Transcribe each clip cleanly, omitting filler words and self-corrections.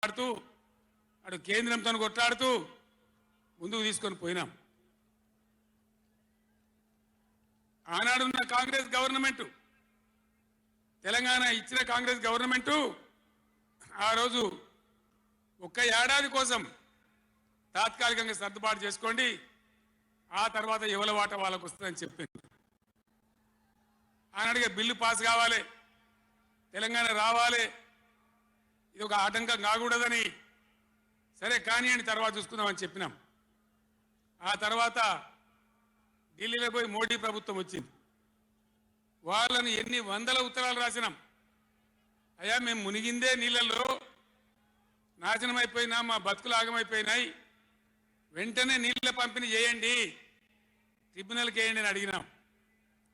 ఆడుతూ అటు కేంద్రంతో కొట్లాడుతూ ముందుకు తీసుకొని పోయినాం. ఆనాడున్న కాంగ్రెస్ గవర్నమెంట్, తెలంగాణ ఇచ్చిన కాంగ్రెస్ గవర్నమెంట్ ఆ రోజు ఒక్క ఏడాది కోసం తాత్కాలికంగా సర్దుబాటు చేసుకోండి, ఆ తర్వాత ఎవల వాట వాళ్ళకు వస్తుందని చెప్పింది. ఆనాడిగా బిల్లు పాస్ కావాలి, తెలంగాణ రావాలి, ఇది ఒక ఆటంకం కాకూడదని సరే కానీ అని తర్వాత చూసుకుందామని చెప్పినాం. ఆ తర్వాత ఢిల్లీలో పోయి మోడీ ప్రభుత్వం వచ్చింది. వాళ్ళని ఎన్ని వందల ఉత్తరాలు రాసినాం. అయ్యా మేము మునిగిందే నీళ్ళల్లో నాశనం అయిపోయినా, మా బతుకులు ఆగమైపోయినాయి, వెంటనే నీళ్ళ పంపిణీ చేయండి, ట్రిబ్యునల్కి వేయండి అని అడిగినాం.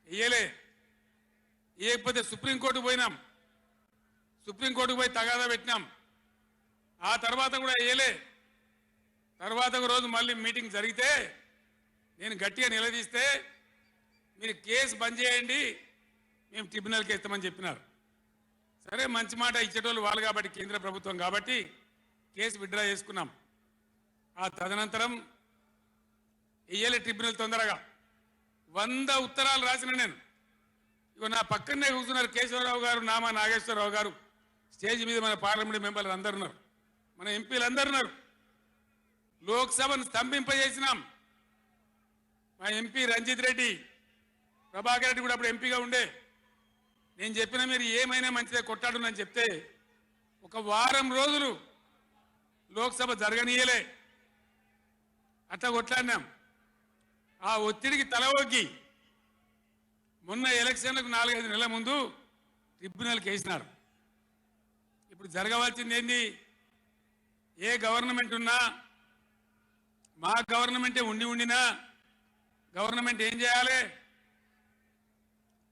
వేయలే. వేయకపోతే సుప్రీంకోర్టుకు పోయినాం, సుప్రీంకోర్టుకు పోయి తగాదా పెట్టినాం. ఆ తర్వాత కూడా వేయలే. తర్వాత ఒక రోజు మళ్ళీ మీటింగ్ జరిగితే నేను గట్టిగా నిలదీస్తే మీరు కేసు బంద్ చేయండి, మేము ట్రిబ్యునల్కి ఇస్తామని చెప్పినారు. సరే మంచి మాట ఇచ్చేటోళ్ళు వాళ్ళు కాబట్టి, కేంద్ర ప్రభుత్వం కాబట్టి కేసు విత్డ్రా చేసుకున్నాం. ఆ తదనంతరం వేయలే ట్రిబ్యునల్ తొందరగా. 100 ఉత్తరాలు రాసిన నేను. ఇగో నా పక్కనే కూర్చున్నారు కేశవరావు గారు, నామా నాగేశ్వరరావు గారు, స్టేజ్ మీద మన పార్లమెంట్ మెంబర్లు అందరు ఉన్నారు, మన ఎంపీలు అందరు ఉన్నారు. లోక్సభను స్తంభింపజేసినాం. మా ఎంపీ రంజిత్ రెడ్డి, ప్రభాకర్ రెడ్డి కూడా అప్పుడు ఎంపీగా ఉండే. నేను చెప్పిన మీరు ఏమైనా మంచిదే కొట్టాడునని చెప్తే ఒక వారం రోజులు లోక్సభ జరగనీయలే. అట్లా కొట్లాడినాం. ఆ ఒత్తిడికి తలవొగ్గి మొన్న ఎలక్షన్లకు 4-5 నెలల ముందు ట్రిబ్యునల్కి వేసినారు. ఇప్పుడు జరగవలసింది ఏంది? ఏ గవర్నమెంట్ ఉన్నా, మా గవర్నమెంటే ఉండినా గవర్నమెంట్ ఏం చేయాలి?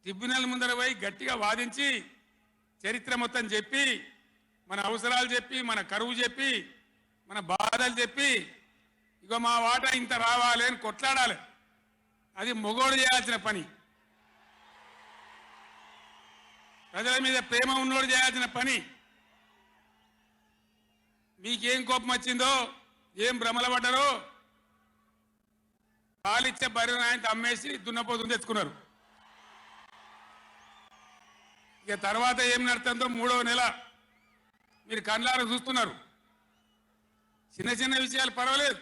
ట్రిబ్యునల్ ముందర పోయి గట్టిగా వాదించి చరిత్ర మొత్తం చెప్పి, మన అవసరాలు చెప్పి, మన కరువు చెప్పి, మన బాధలు చెప్పి, ఇగో మా వాటా ఇంత రావాలి అని కొట్లాడాలి. అది మొగోడు చేయాల్సిన పని, ప్రజల మీద ప్రేమ ఉన్నోడు చేయాల్సిన పని. మీకేం కోపం వచ్చిందో, ఏం భ్రమల పడ్డారో, పాలిచ్చే బర్రెను ఆయన అమ్మేసి దున్నపోతుని తెచ్చుకున్నారు. ఇక తర్వాత ఏం నడుతుందో 3వ నెల మీరు కళ్ళారా చూస్తున్నారు. చిన్న చిన్న విషయాలు పర్వాలేదు,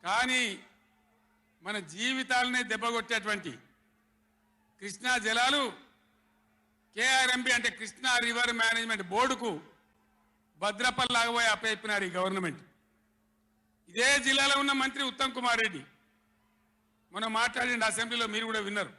కానీ మన జీవితాలనే దెబ్బకొట్టేటువంటి కృష్ణా జలాలు కేఆర్ఎంబి అంటే కృష్ణా రివర్ మేనేజ్మెంట్ బోర్డుకు భద్రపల్లాగా పోయి అప్పయిపోయినారు ఈ గవర్నమెంట్. ఇదే జిల్లాలో ఉన్న మంత్రి ఉత్తమ్ కుమార్ రెడ్డి మొన్న మాట్లాడిండు అసెంబ్లీలో, మీరు కూడా విన్నారు.